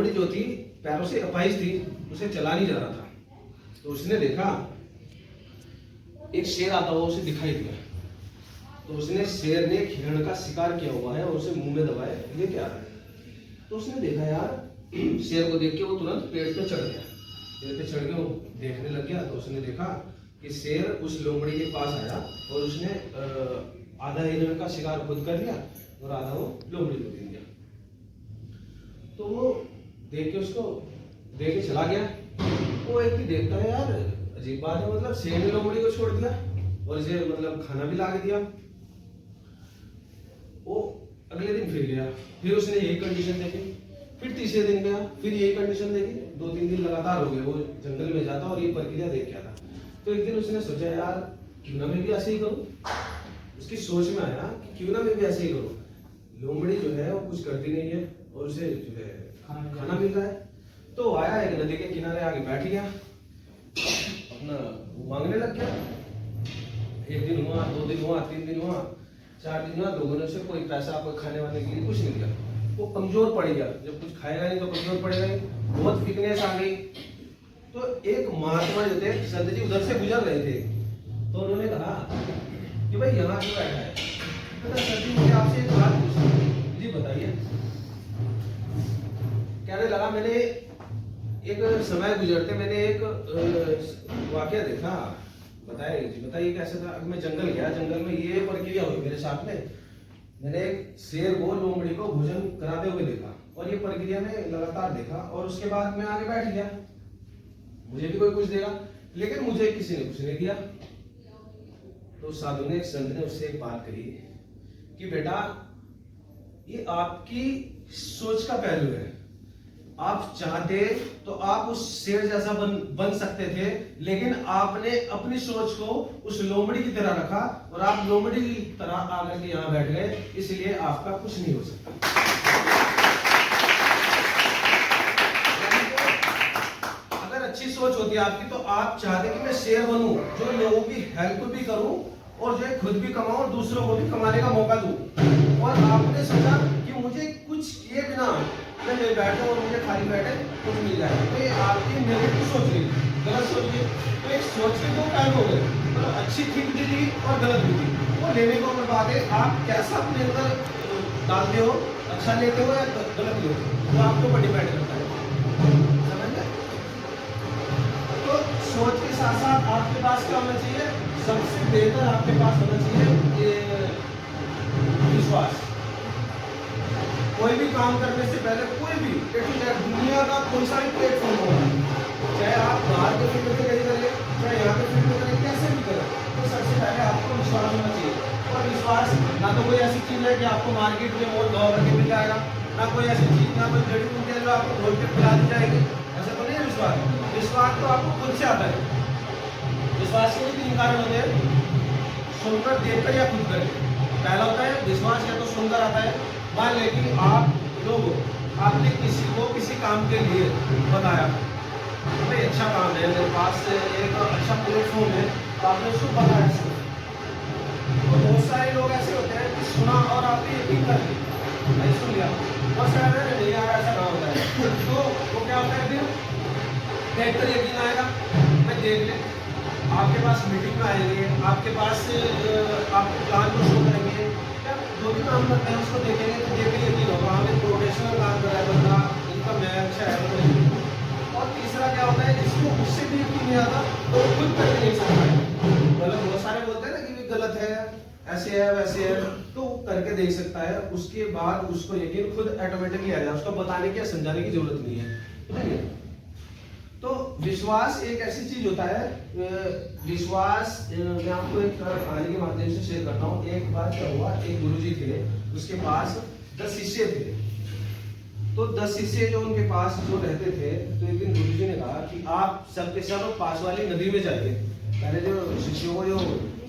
लोमड़ी जो थी पैरों से अपाहिज थी, उसे चला नहीं जा रहा था। तो उसने देखा एक शेर आता हुआ उसे दिखाई दिया। तो उसने शेर ने हिरण का शिकार किया हुआ है और उसे मुंह में दबाए लेके आ रहा है। तो उसने देखा यार शेर को देख के वो तुरंत पेड़ पे चढ़ गया। पेड़ पे चढ़ के वो देखने लग गया। तो उसने देखा कि शेर उस लोमड़ी के पास आया और उसने आधा हिरण का शिकार खुद कर लिया और आधा वो लोमड़ी को दे दिया। तो वो देख के उसको देख के चला गया। वो एक ही देखता है यार अजीब बात है, मतलब शेर ने लोमड़ी को छोड़ दिया और इसे मतलब खाना भी ला के दिया। वो अगले दिन फिर गया, फिर उसने यही कंडीशन देखी। फिर तीसरे दिन गया, फिर यही कंडीशन देखी। 2-3 दिन लगातार हो गए वो जंगल में जाता और ये प्रक्रिया देख के आता। तो एक दिन उसने सोचा यार क्यों ना मैं भी ऐसे ही करूं। उसकी सोच में आया कि क्यों ना मैं भी ऐसे ही करूं। लोमड़ी जो है वो कुछ करती नहीं है और उसे जो है खाना मिल रहा है। तो आया एक नदी के किनारे आके बैठ गया, अपना मांगने लग गया। 1 दिन हुआ, 2 दिन हुआ, 3 दिन हुआ, 4 दिन हुआ। लोगों ने उसे कोई पैसा कोई खाने वाने के लिए कुछ नहीं दिया। वो कमजोर पड़ गया, जब कुछ खाएगा नहीं तो कमजोर पड़ेगा ही। बहुत वीकनेस आ गई। तो एक महात्मा जो थे संत जी उधर से गुजर रहे थे। तो उन्होंने कहा कि भाई यहाँ क्यों बैठा है। तो संत जी मुझे आपसे एक बात पूछनी, जी बताइए। कहने लगा मैंने एक समय गुजरते मैंने एक वाकया देखा। बताइए कैसे था। मैं जंगल गया, जंगल में ये प्रक्रिया हुई मेरे साथ में। मैंने एक शेर को लोमड़ी को भोजन कराते हुए देखा और ये प्रक्रिया में लगातार देखा और उसके बाद मैं आगे बैठ गया। मुझे भी कोई कुछ देगा, लेकिन मुझे किसी ने कुछ नहीं दिया। तो साधु ने संत ने उससे एक बात कही कि बेटा ये आपकी सोच का पहलू है। आप चाहते तो आप उस शेर जैसा बन सकते थे, लेकिन आपने अपनी सोच को उस लोमड़ी की तरह रखा और आप लोमड़ी की तरह आकर के यहाँ बैठ गए, इसलिए आपका कुछ नहीं हो सकता। अगर अच्छी सोच होती आपकी तो आप चाहते कि मैं शेर बनूं, जो लोगों की हेल्प भी करूं और जो खुद भी कमाऊं और दूसरों को भी कमाने का मौका दूं। और आपने सोचा कि मुझे कुछ किए बिना मैं बैठे और मुझे खाली बैठे कुछ मिल जाए। तो ये आपकी नेगेटिव सोच रही, गलत सोच रही। तो एक सोच के 2 पहलू हो गए, तो अच्छी ठीक भी थी और गलत भी थी। वो लेने को मैं बात है, आप कैसा अपने अंदर डालते हो, अच्छा लेते हो या गलत लेते हो, तो आपके ऊपर डिपेंड करता है। समझ गए? तो सोच के साथ साथ आपके पास क्या होना चाहिए, सबसे बेहतर आपके पास होना चाहिए विश्वास। कोई भी काम करने से पहले कोई भी दुनिया का कोई सा भी प्लेटफॉर्म होगा, चाहे आप बाहर के फील्ड में करिए, चाहे यहाँ के फील्ड में करें, कैसे भी करें, तो सबसे पहले आपको विश्वास होना चाहिए। और विश्वास ना तो कोई ऐसी चीज है कि आपको मार्केट में मोल भाव करके मिल जाएगा, ना कोई ऐसी चीज, ना कोई जड़ी बूटी है जो आपको घोल के पिला दी जाएगी। ऐसा तो नहीं है विश्वास। विश्वास तो आपको खुद से आता है। विश्वास के 3 कारण होते हैं, सुनकर, देखकर या खुद करके। पहला होता है विश्वास या तो सुनकर आता है। मान लें कि आप लोग आपने किसी को किसी काम के लिए बताया, भाई अच्छा काम है, मेरे पास एक अच्छा प्लेटफॉर्म है, तो आपने उसको बताया। तो बहुत सारे लोग ऐसे होते हैं कि सुना और आपने यकीन कर लिया, नहीं सुन लिया, बहुत सारे नहीं यार ऐसा ना होता है। तो वो क्या होता है, फिर देखकर यकीन आएगा, मैं देख ले, आपके पास मीटिंग में आएंगे, आपके पास आपके प्लान को शो करेंगे, जो भी काम करते हैं उसको देखेंगे तो देख के यकीन होगा हमें प्रोफेशनल काम कर रहा है बंदा, इनका मैं अच्छा है। और तीसरा क्या होता है, जिसको उससे भी यकीन नहीं आता तो वो खुद करके नहीं सकता है। मतलब बहुत सारे बोलते हैं ना कि गलत है, ऐसे है वैसे है, तो वो करके देख सकता है। उसके बाद उसको यकीन खुद ऑटोमेटिकली आ जाए, उसको बताने की या समझाने की जरूरत नहीं है। तो विश्वास एक ऐसी चीज होता है, विश्वास मैं आपको एक कहानी के माध्यम से शेयर करता हूँ। एक बार क्या हुआ, एक गुरुजी थे, उसके पास 10 शिष्य थे। तो 10 शिष्य जो उनके पास जो रहते थे, तो एक दिन गुरुजी ने कहा कि आप सबके सब पास वाली नदी में जाइए। पहले जो शिष्यों को जो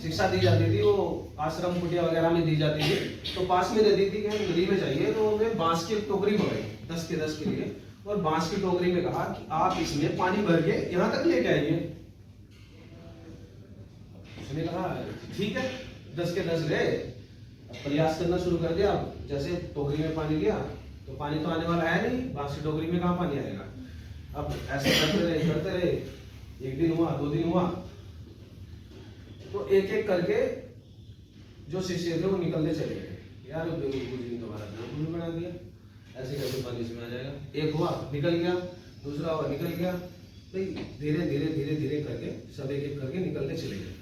शिक्षा दी जाती थी वो आश्रम कुटिया वगैरह में दी जाती थी, तो पास में नदी थी, नदी में जाइए। तो उन्हें बांस की टोकरी मंगाई 10 के 10 के लिए, और बांस की टोकरी में कहा कि आप इसमें पानी भर के यहाँ तक लेके आइए। उसने कहा ठीक है, 10 के 10 गए, प्रयास करना शुरू कर दिया। जैसे टोकरी में पानी लिया, तो पानी तो आने वाला है नहीं, बांस की टोकरी में कहाँ पानी आएगा। अब ऐसे करते रहे, एक दिन हुआ, 2 दिन हुआ, तो एक एक करके जो शिष्य थे वो निकलते चले गए। यार कुछ दिन तो हमारा बिल्कुल बना दिया, ऐसे करके पानी इसमें आ जाएगा। एक हुआ निकल गया, दूसरा हुआ निकल गया, तो धीरे धीरे धीरे धीरे करके सब एक एक करके निकलते चले गए।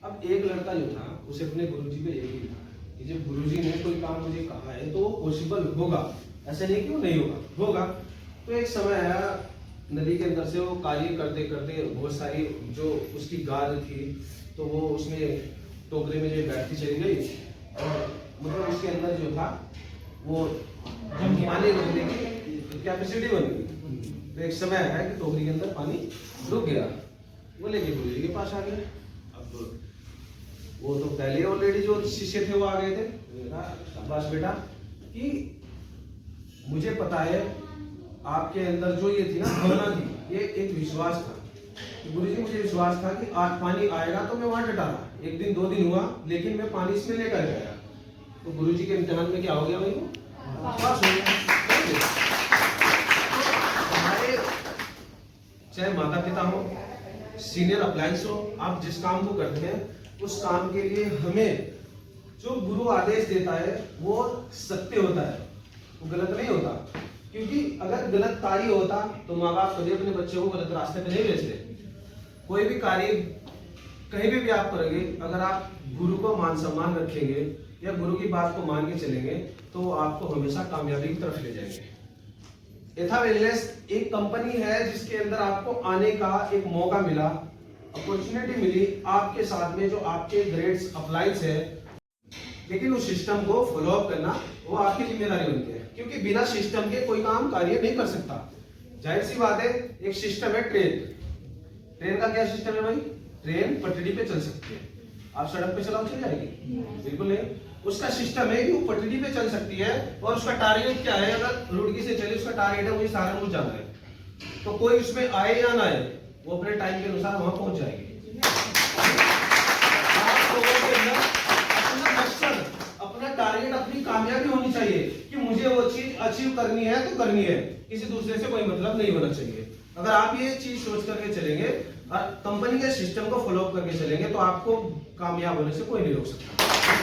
अब एक लड़का जो था उसे अपने गुरुजी पे यही था कि जब गुरुजी ने कोई काम मुझे कहा है तो वो पॉसिबल होगा, ऐसा नहीं कि वो नहीं होगा। तो एक समय आया, नदी के अंदर से वो कार्य करते करते बहुत सारी जो उसकी गाद थी तो वो उसमें टोकरे में जो बैठती चली गई और मतलब उसके अंदर जो था वो पानी रुकने की कैपेसिटी बन गई। तो एक समय आया कि टोकरी के अंदर पानी रुक गया, वो लेके गुरुजी के पास आ गया। अब वो तो पहले ऑलरेडी जो शिष्य थे वो आ गए थे, शाबाश बेटा, कि मुझे पता है आपके अंदर जो ये थी ना भावना थी, ये एक विश्वास था। तो गुरुजी मुझे विश्वास था कि आज पानी आएगा तो मैं वहां डटा। एक दिन 2 दिन हुआ लेकिन मैं पानी इसमें लेकर गया। तो गुरुजी के इम्तिहान में क्या हो गया भाई, वो पास हो गया। हमारे चाहे माता पिता हो, सीनियर अप्लायंस हो, आप जिस काम को करते हैं उस काम के लिए हमें जो गुरु आदेश देता है वो सत्य होता है, वो गलत नहीं होता। क्योंकि अगर गलत कार्य होता तो माँ बाप कभी अपने बच्चों को गलत रास्ते पे नहीं भेजते। कोई भी कार्य कहीं भी आप करोगे, अगर आप गुरु को मान सम्मान रखेंगे या गुरु की बात को मान के चलेंगे तो वो आपको हमेशा कामयाबी की तरफ ले जाएंगे। एथा वेलनेस एक कंपनी है जिसके अंदर आपको आने का एक मौका मिला, अपॉर्चुनिटी मिली आपके साथ में जो आपके ग्रेड्स अप्लाइज है, लेकिन उस सिस्टम को फॉलो अप करना वो आपकी जिम्मेदारी बनती है। क्योंकि बिना सिस्टम के कोई काम कार्य नहीं कर सकता। जाहिर सी बात है, एक सिस्टम है ट्रेन का क्या सिस्टम है भाई, ट्रेन पटरी पे चल सकती है, आप सड़क पे चलाओ चल जाएगी, बिल्कुल नहीं। उसका सिस्टम है कि वो पटरी पे चल सकती है और उसका टारगेट क्या है, अगर रुड़की से चले उसका टारगेट है मुझे सहारनपुर जाना है, तो कोई उसमें आए या ना आए वो अपने टाइम के अनुसार वहां पहुंच जाएगी। अपना टारगेट, अपनी कामयाबी होनी चाहिए कि मुझे वो चीज अचीव करनी है तो करनी है, किसी दूसरे से कोई मतलब नहीं होना चाहिए। अगर आप ये चीज सोच करके चलेंगे और कंपनी के सिस्टम को फॉलो अप करके चलेंगे तो आपको कामयाब होने से कोई नहीं रोक सकता।